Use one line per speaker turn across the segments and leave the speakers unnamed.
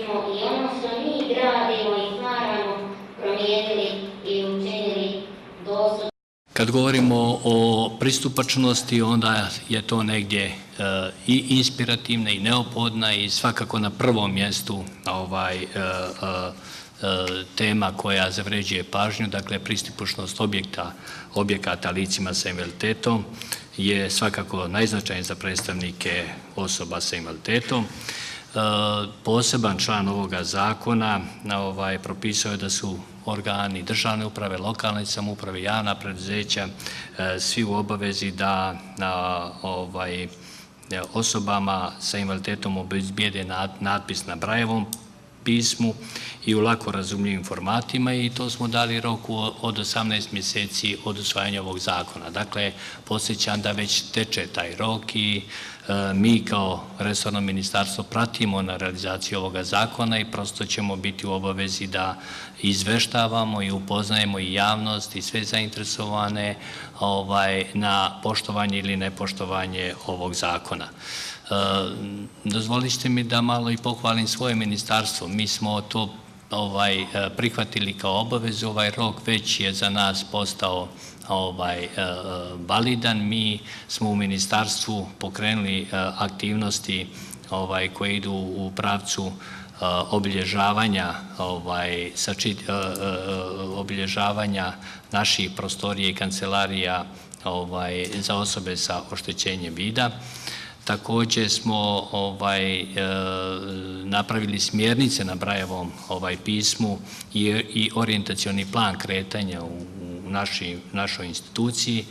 smo i ono što mi gradimo i stvaramo promijenili i učinili dostupno.
Kad govorimo o pristupačnosti, onda je to negdje i inspirativna i neophodna i svakako na prvom mjestu tema koja zavređuje pažnju, dakle pristupačnost objekata licima sa invaliditetom je svakako najznačajniji za predstavnike osoba sa invaliditetom. Poseban član ovoga zakona propisao je da su organi državne uprave, lokalne samouprave, javna preduzeća svi u obavezi da osobama sa invaliditetom obezbijede natpis na Brailleovom pismu i u lako razumljivim formatima i to smo dali roku od 18 mjeseci od usvajanja ovog zakona. Dakle, podsjećam da već teče taj rok i mi kao resorno ministarstvo pratimo na realizaciju ovoga zakona i prosto ćemo biti u obavezi da izveštavamo i upoznajemo i javnost i sve zainteresovane na poštovanje ili nepoštovanje ovog zakona. Dozvolite mi da malo i pohvalim svoje ministarstvo. Mi smo to prihvatili kao obavezu, ovaj rok već je za nas postao validan. Mi smo u ministarstvu pokrenuli aktivnosti koje idu u pravcu obilježavanja naših prostorija i kancelarija za osobe sa oštećenjem vida. Također smo napravili smjernice na Brailleovom pismu i orijentacioni plan kretanja u našoj instituciji,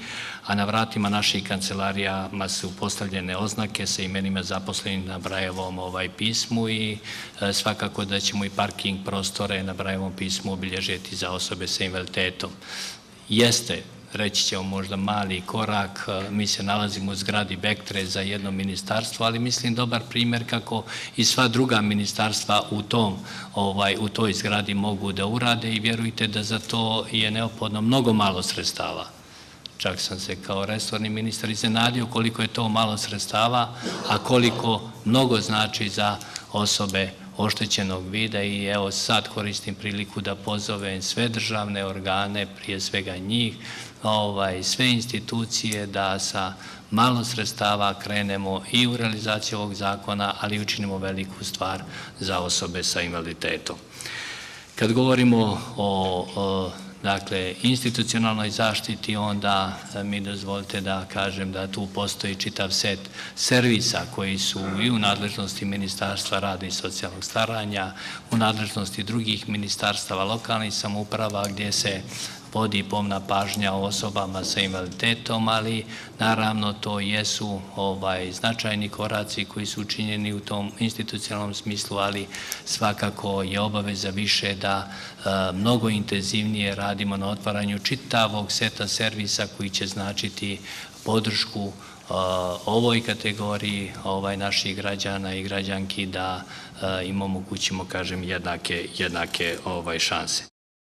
a na vratima naših kancelarijama su postavljene oznake sa imenima zaposlenih na Brailleovom pismu i svakako da ćemo i parking prostore na Brailleovom pismu obilježiti za osobe sa invaliditetom. Jeste, reći ćemo možda mali korak, mi se nalazimo u zgradi Bektre za jedno ministarstvo, ali mislim dobar primjer kako i sva druga ministarstva u toj zgradi mogu da urade i vjerujte da za to je neophodno mnogo malo sredstava. Čak sam se kao resorni ministar iznenadio koliko je to malo sredstava, a koliko mnogo znači za osobe oštećenog vida i evo sad koristim priliku da pozovem sve državne organe, prije svega njih, sve institucije da sa malo sredstava krenemo i u realizaciju ovog zakona, ali učinimo veliku stvar za osobe sa invaliditetom. Kad govorimo o institucionalnoj zaštiti, onda mi dozvolite da kažem da tu postoji čitav set servisa koji su i u nadležnosti Ministarstva rada i socijalnog staranja, u nadležnosti drugih ministarstava, lokalnih samouprava gdje se vodi pomna pažnja o osobama sa invaliditetom, ali naravno to jesu značajni koraci koji su učinjeni u tom institucionalnom smislu, ali svakako je obaveza više da mnogo intenzivnije radimo na otvaranju čitavog seta servisa koji će značiti podršku ovoj kategoriji naših građana i građanki da im omogućimo, kažem, jednake šanse.